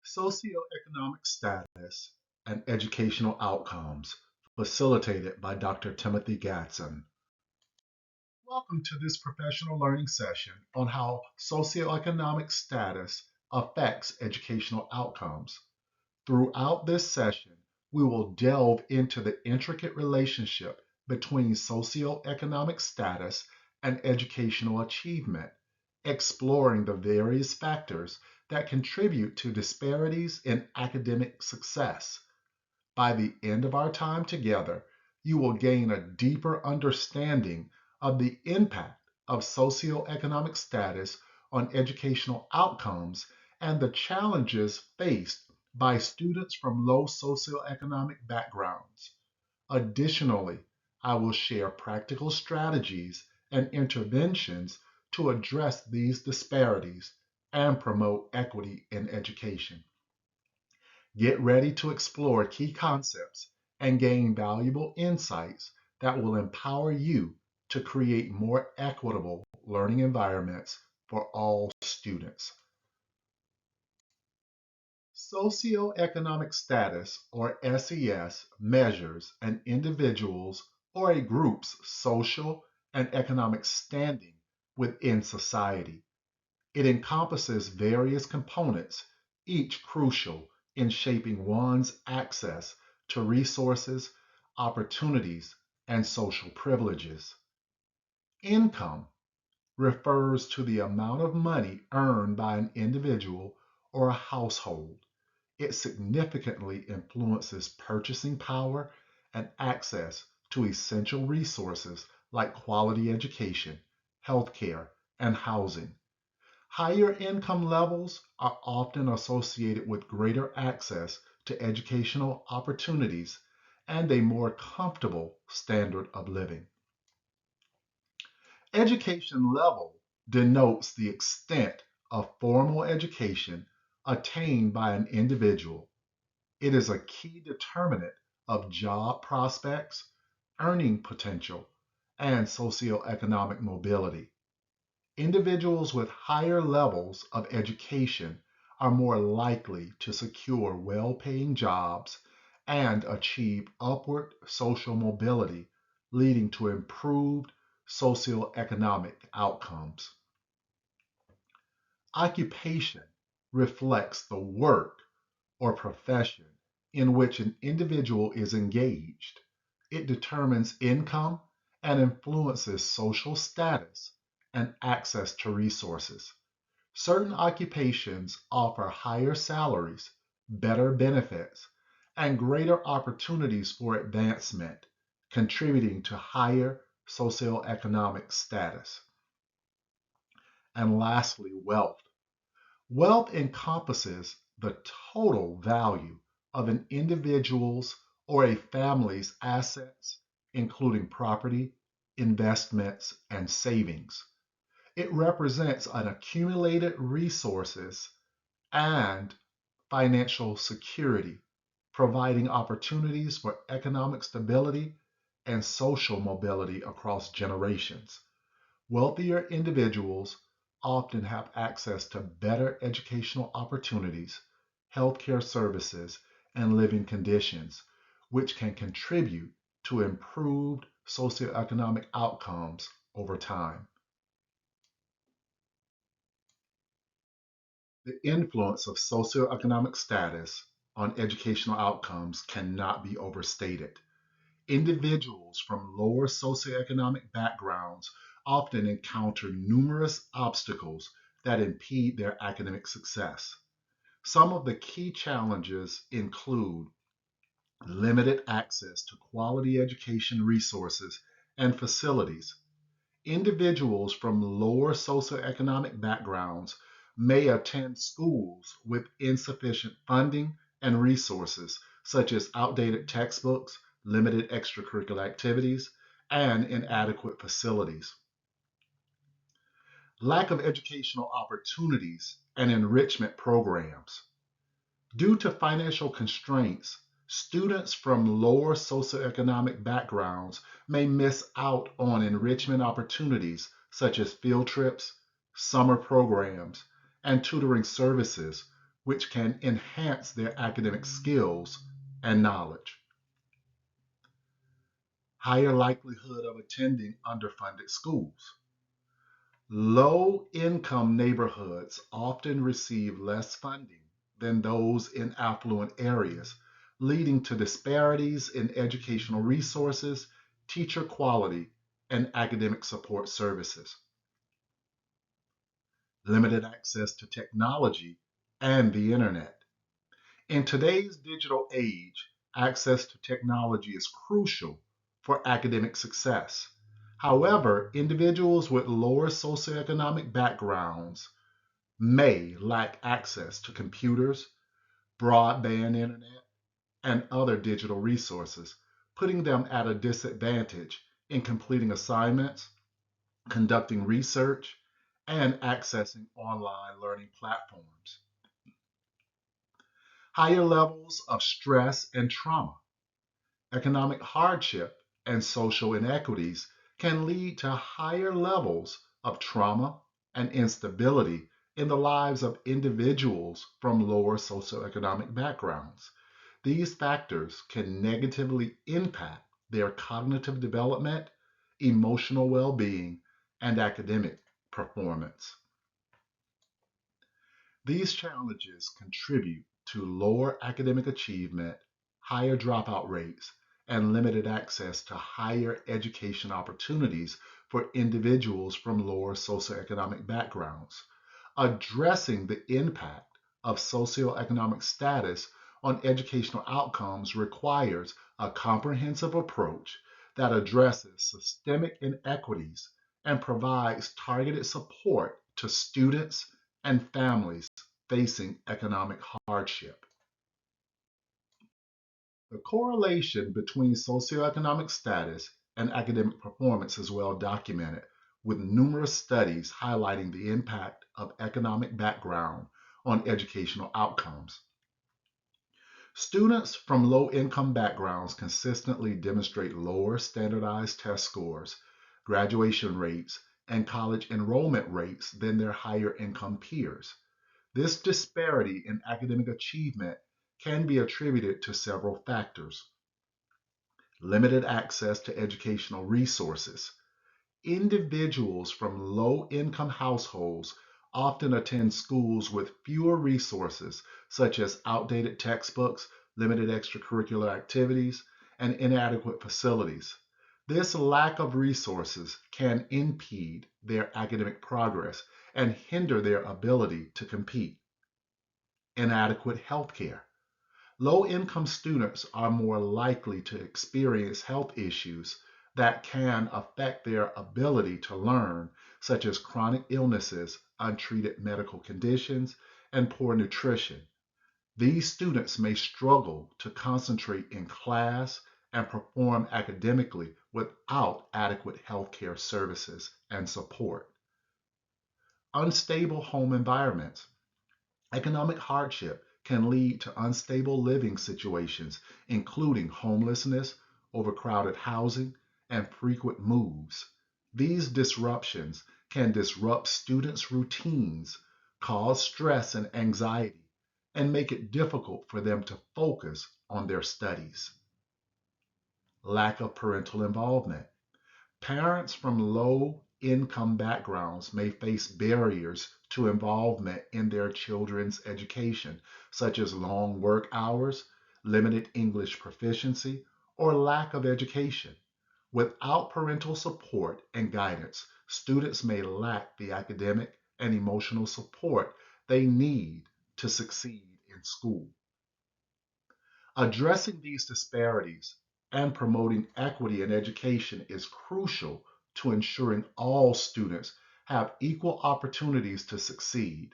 Socioeconomic status and educational outcomes, facilitated by Dr. Timothy Gadson. Welcome to this professional learning session on how socioeconomic status affects educational outcomes. Throughout this session, we will delve into the intricate relationship between socioeconomic status and educational achievement, exploring the various factors that contribute to disparities in academic success. By the end of our time together, you will gain a deeper understanding of the impact of socioeconomic status on educational outcomes and the challenges faced by students from low socioeconomic backgrounds. Additionally, I will share practical strategies and interventions to address these disparities and promote equity in education. Get ready to explore key concepts and gain valuable insights that will empower you to create more equitable learning environments for all students. Socioeconomic status, or SES, measures an individual's or a group's social and economic standing within society. It encompasses various components, each crucial in shaping one's access to resources, opportunities, and social privileges. Income refers to the amount of money earned by an individual or a household. It significantly influences purchasing power and access to essential resources like quality education, healthcare, and housing. Higher income levels are often associated with greater access to educational opportunities and a more comfortable standard of living. Education level denotes the extent of formal education attained by an individual. It is a key determinant of job prospects, earning potential, and socioeconomic mobility. Individuals with higher levels of education are more likely to secure well-paying jobs and achieve upward social mobility, leading to improved socioeconomic outcomes. Occupation reflects the work or profession in which an individual is engaged. It determines income and influences social status and access to resources. Certain occupations offer higher salaries, better benefits, and greater opportunities for advancement, contributing to higher socioeconomic status. And lastly, wealth. Wealth encompasses the total value of an individual's or a family's assets, including property, investments, and savings. It represents an accumulated resources and financial security, providing opportunities for economic stability and social mobility across generations. Wealthier individuals often have access to better educational opportunities, healthcare services, and living conditions, which can contribute to improved socioeconomic outcomes over time. The influence of socioeconomic status on educational outcomes cannot be overstated. Individuals from lower socioeconomic backgrounds often encounter numerous obstacles that impede their academic success. Some of the key challenges include limited access to quality education resources and facilities. Individuals from lower socioeconomic backgrounds may attend schools with insufficient funding and resources, such as outdated textbooks, limited extracurricular activities, and inadequate facilities. Lack of educational opportunities and enrichment programs. Due to financial constraints, students from lower socioeconomic backgrounds may miss out on enrichment opportunities such as field trips, summer programs, and tutoring services, which can enhance their academic skills and knowledge. Higher likelihood of attending underfunded schools. Low income neighborhoods often receive less funding than those in affluent areas, leading to disparities in educational resources, teacher quality, and academic support services. Limited access to technology and the internet. In today's digital age, access to technology is crucial for academic success. However, individuals with lower socioeconomic backgrounds may lack access to computers, broadband internet, and other digital resources, putting them at a disadvantage in completing assignments, conducting research, and accessing online learning platforms. Higher levels of stress and trauma. Economic hardship and social inequities can lead to higher levels of trauma and instability in the lives of individuals from lower socioeconomic backgrounds. These factors can negatively impact their cognitive development, emotional well being, and academic performance. These challenges contribute to lower academic achievement, higher dropout rates, and limited access to higher education opportunities for individuals from lower socioeconomic backgrounds. Addressing the impact of socioeconomic status on educational outcomes requires a comprehensive approach that addresses systemic inequities and provides targeted support to students and families facing economic hardship. The correlation between socioeconomic status and academic performance is well documented, with numerous studies highlighting the impact of economic background on educational outcomes. Students from low income backgrounds consistently demonstrate lower standardized test scores, graduation rates, and college enrollment rates than their higher income peers. This disparity in academic achievement can be attributed to several factors. Limited access to educational resources. Individuals from low income households often attend schools with fewer resources, such as outdated textbooks, limited extracurricular activities, and inadequate facilities. This lack of resources can impede their academic progress and hinder their ability to compete. Inadequate health care. Low income students are more likely to experience health issues that can affect their ability to learn, such as chronic illnesses, untreated medical conditions, and poor nutrition. These students may struggle to concentrate in class and perform academically without adequate healthcare services and support. Unstable home environments. Economic hardship can lead to unstable living situations, including homelessness, overcrowded housing, and frequent moves. These disruptions can disrupt students' routines, cause stress and anxiety, and make it difficult for them to focus on their studies. Lack of parental involvement. Parents from low income backgrounds may face barriers to involvement in their children's education, such as long work hours, limited English proficiency, or lack of education. Without parental support and guidance, students may lack the academic and emotional support they need to succeed in school. Addressing these disparities and promoting equity in education is crucial to ensuring all students have equal opportunities to succeed.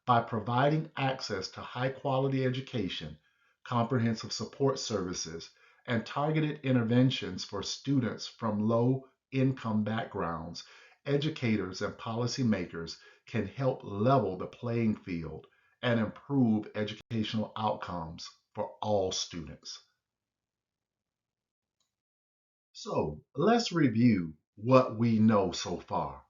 By providing access to high quality education, comprehensive support services, and targeted interventions for students from low income backgrounds, educators and policymakers can help level the playing field and improve educational outcomes for all students. So let's review what we know so far.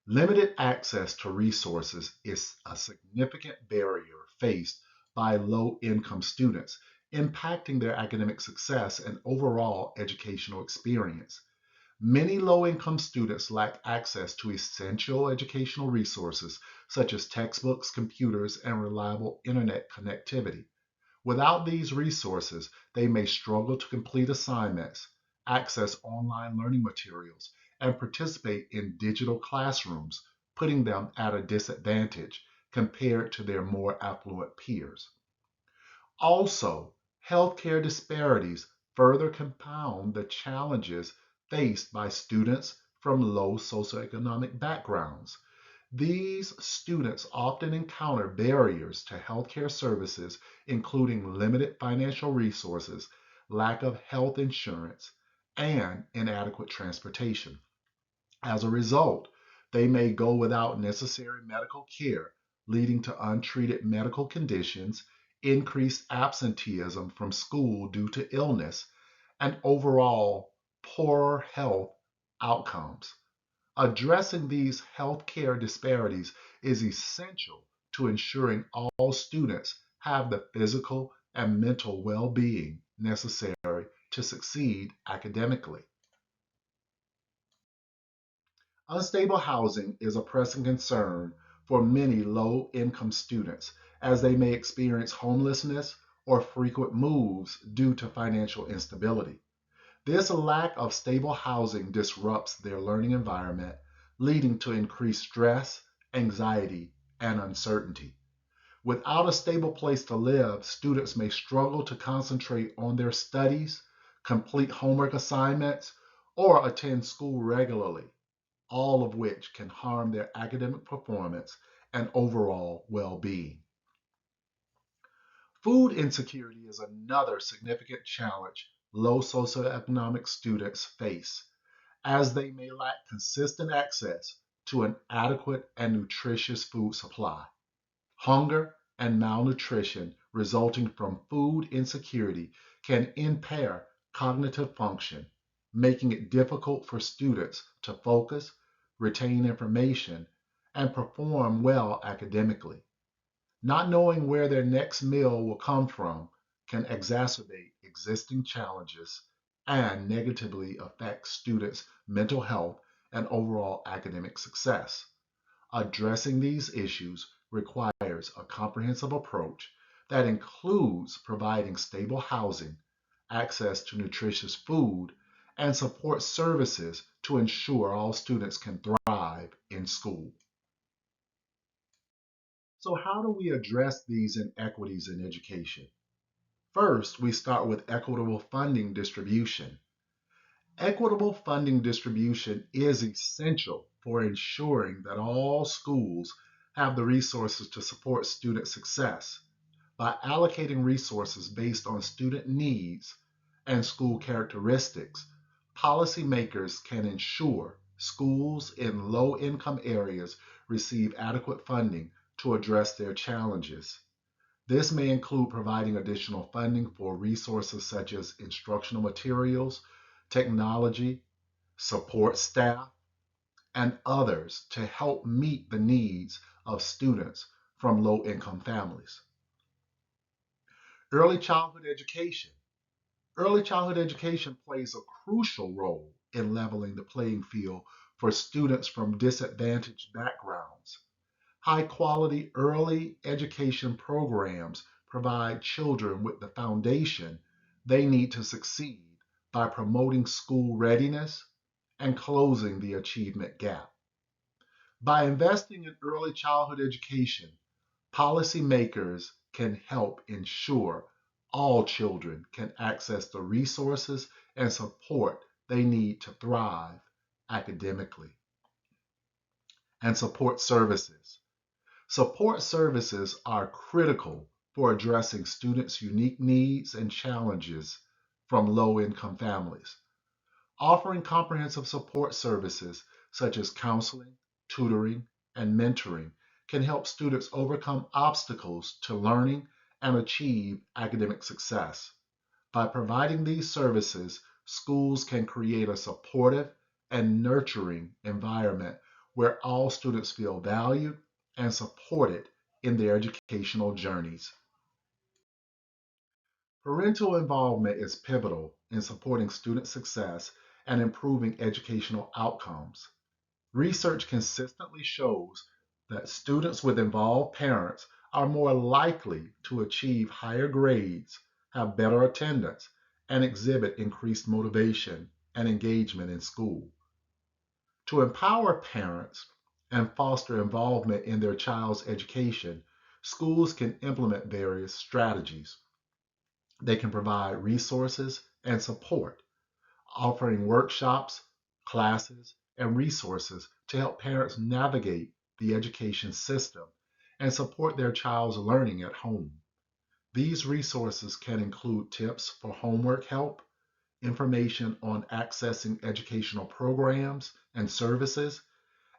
Limited access to resources is a significant barrier faced by low-income students, impacting their academic success and overall educational experience. Many low-income students lack access to essential educational resources such as textbooks, computers, and reliable internet connectivity. Without these resources, they may struggle to complete assignments, access online learning materials, and participate in digital classrooms, putting them at a disadvantage compared to their more affluent peers. Also, healthcare disparities further compound the challenges faced by students from low socioeconomic backgrounds. These students often encounter barriers to healthcare services, including limited financial resources, lack of health insurance, and inadequate transportation. As a result, they may go without necessary medical care, leading to untreated medical conditions, increased absenteeism from school due to illness, and overall poorer health outcomes. Addressing these healthcare disparities is essential to ensuring all students have the physical and mental well being necessary to succeed academically. Unstable housing is a pressing concern for many low income students as they may experience homelessness or frequent moves due to financial instability. This lack of stable housing disrupts their learning environment, leading to increased stress, anxiety, and uncertainty. Without a stable place to live, students may struggle to concentrate on their studies, complete homework assignments, or attend school regularly, all of which can harm their academic performance and overall well being. Food insecurity is another significant challenge low socioeconomic students face, as they may lack consistent access to an adequate and nutritious food supply. Hunger and malnutrition resulting from food insecurity can impair cognitive function, making it difficult for students to focus, retain information, and perform well academically. Not knowing where their next meal will come from can exacerbate existing challenges and negatively affect students' mental health and overall academic success. Addressing these issues requires a comprehensive approach that includes providing stable housing, access to nutritious food, and support services to ensure all students can thrive in school. So, how do we address these inequities in education? First, we start with equitable funding distribution. Equitable funding distribution is essential for ensuring that all schools have the resources to support student success. By allocating resources based on student needs and school characteristics, policymakers can ensure schools in low income areas receive adequate funding to address their challenges. This may include providing additional funding for resources such as instructional materials, technology, support staff, and others to help meet the needs of students from low income families. Early childhood education. Early childhood education plays a crucial role in leveling the playing field for students from disadvantaged backgrounds. High quality early education programs provide children with the foundation they need to succeed by promoting school readiness and closing the achievement gap. By investing in early childhood education, policymakers can help ensure all children can access the resources and support they need to thrive academically. And support services. Support services are critical for addressing students' unique needs and challenges from low income families. Offering comprehensive support services such as counseling, tutoring, and mentoring can help students overcome obstacles to learning and achieve academic success. By providing these services, schools can create a supportive and nurturing environment where all students feel valued and supported in their educational journeys. Parental involvement is pivotal in supporting student success and improving educational outcomes. Research consistently shows that students with involved parents are more likely to achieve higher grades, have better attendance, and exhibit increased motivation and engagement in school. To empower parents and foster involvement in their child's education, schools can implement various strategies. They can provide resources and support, offering workshops, classes, and resources to help parents navigate the education system and support their child's learning at home. These resources can include tips for homework help, information on accessing educational programs and services,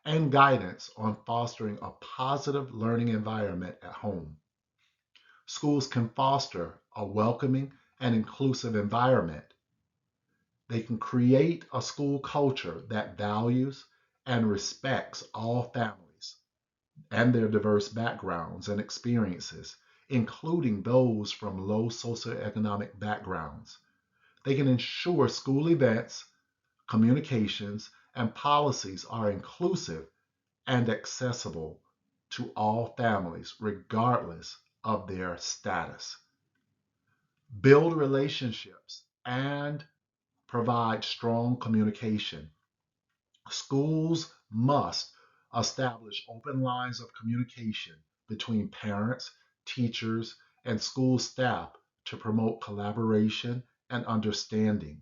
and guidance on fostering a positive learning environment at home. Schools can foster a welcoming and inclusive environment. They can create a school culture that values and respects all families and their diverse backgrounds and experiences, including those from low socioeconomic backgrounds. They can ensure school events, communications, and policies are inclusive and accessible to all families, regardless of their status. Build relationships and provide strong communication. Schools must establish open lines of communication between parents, teachers, and school staff to promote collaboration and understanding.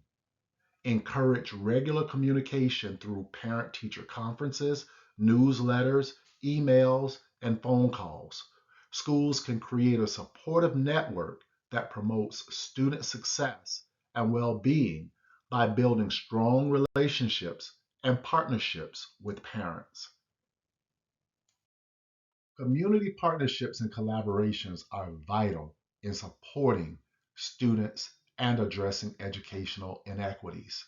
Encourage regular communication through parent teacher conferences, newsletters, emails, and phone calls. Schools can create a supportive network that promotes student success and well being by building strong relationships and partnerships with parents. Community partnerships and collaborations are vital in supporting students and addressing educational inequities.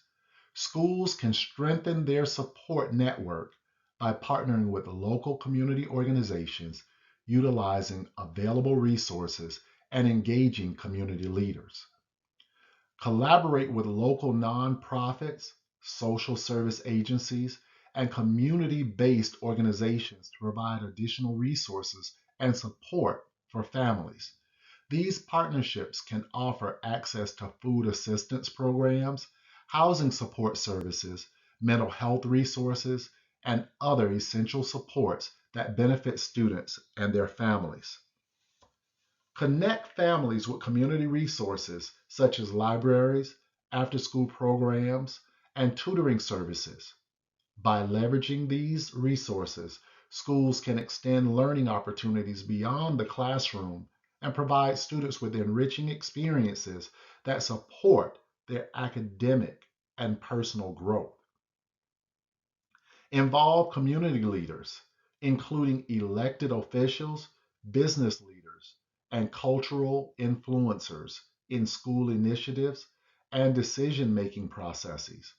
Schools can strengthen their support network by partnering with local community organizations, utilizing available resources, and engaging community leaders. Collaborate with local nonprofits, social service agencies, and community based organizations to provide additional resources and support for families. These partnerships can offer access to food assistance programs, housing support services, mental health resources, and other essential supports that benefit students and their families. Connect families with community resources such as libraries, after school programs, and tutoring services. By leveraging these resources, schools can extend learning opportunities beyond the classroom and provide students with enriching experiences that support their academic and personal growth. Involve community leaders, including elected officials, business leaders, and cultural influencers in school initiatives and decision making processes.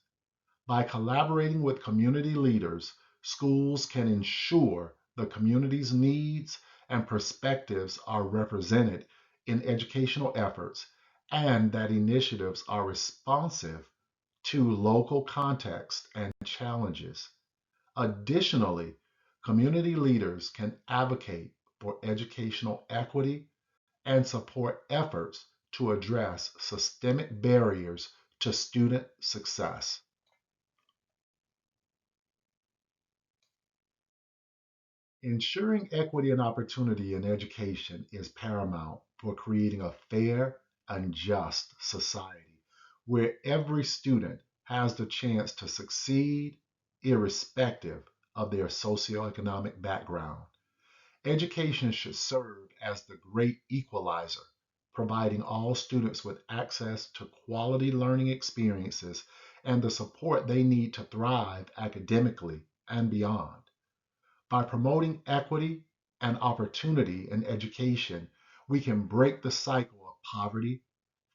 By collaborating with community leaders, schools can ensure the community's needs and perspectives are represented in educational efforts and that initiatives are responsive to local context and challenges. Additionally, community leaders can advocate for educational equity and support efforts to address systemic barriers to student success. Ensuring equity and opportunity in education is paramount for creating a fair and just society where every student has the chance to succeed irrespective of their socioeconomic background. Education should serve as the great equalizer, providing all students with access to quality learning experiences and the support they need to thrive academically and beyond. By promoting equity and opportunity in education, we can break the cycle of poverty,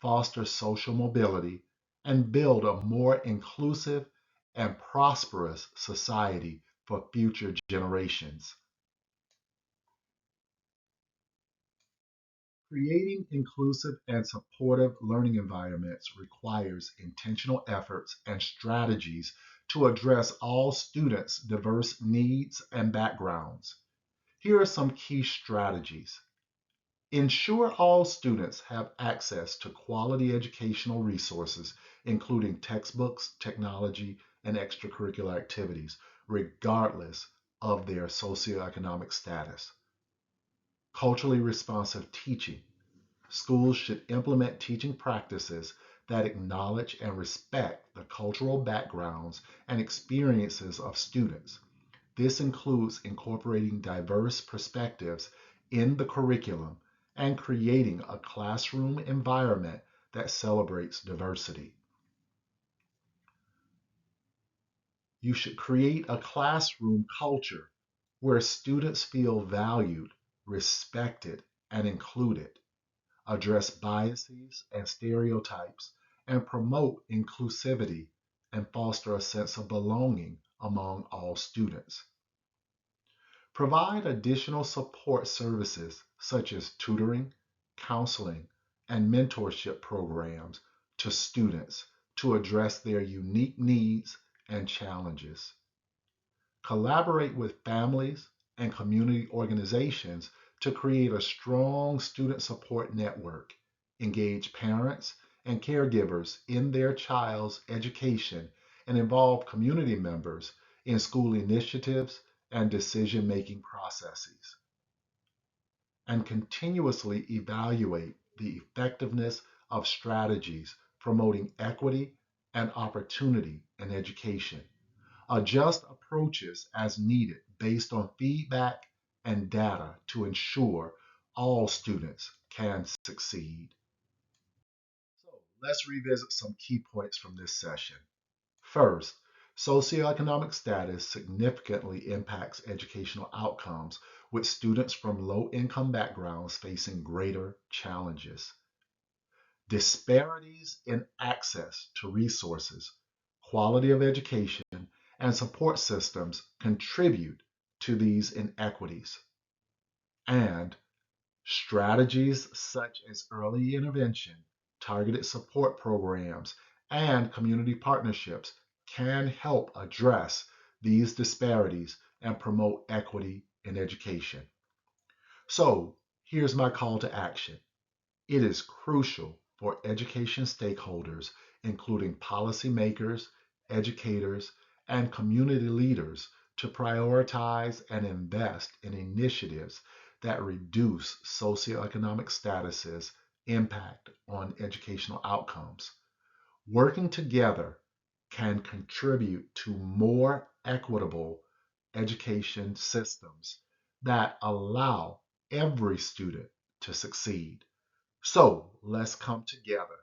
foster social mobility, and build a more inclusive and prosperous society for future generations. Creating inclusive and supportive learning environments requires intentional efforts and strategies to address all students' diverse needs and backgrounds. Here are some key strategies. Ensure all students have access to quality educational resources, including textbooks, technology, and extracurricular activities, regardless of their socioeconomic status. Culturally responsive teaching. Schools should implement teaching practices that acknowledge and respect the cultural backgrounds and experiences of students. This includes incorporating diverse perspectives in the curriculum and creating a classroom environment that celebrates diversity. You should create a classroom culture where students feel valued, respected, and included, address biases and stereotypes, and promote inclusivity and foster a sense of belonging among all students. Provide additional support services such as tutoring, counseling, and mentorship programs to students to address their unique needs and challenges. Collaborate with families and community organizations to create a strong student support network. Engage parents and caregivers in their child's education and involve community members in school initiatives and decision making processes. And continuously evaluate the effectiveness of strategies promoting equity and opportunity in education. Adjust approaches as needed based on feedback and data to ensure all students can succeed. So let's revisit some key points from this session. First, socioeconomic status significantly impacts educational outcomes, with students from low income backgrounds facing greater challenges. Disparities in access to resources, quality of education, and support systems contribute to these inequities. And strategies such as early intervention, targeted support programs, and community partnerships can help address these disparities and promote equity in education. So, here's my call to action. It is crucial for education stakeholders, including policymakers, educators, and community leaders, to prioritize and invest in initiatives that reduce socioeconomic status's impact on educational outcomes. Working together can contribute to more equitable education systems that allow every student to succeed. So let's come together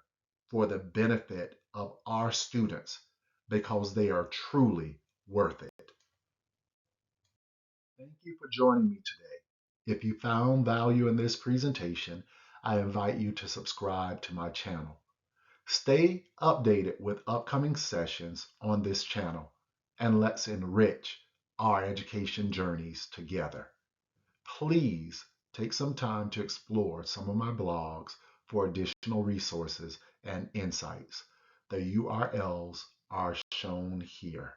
for the benefit of our students because they are truly worth it. Thank you for joining me today. If you found value in this presentation, I invite you to subscribe to my channel. Stay updated with upcoming sessions on this channel, and let's enrich our education journeys together. Please take some time to explore some of my blogs for additional resources and insights. The URLs are shown here.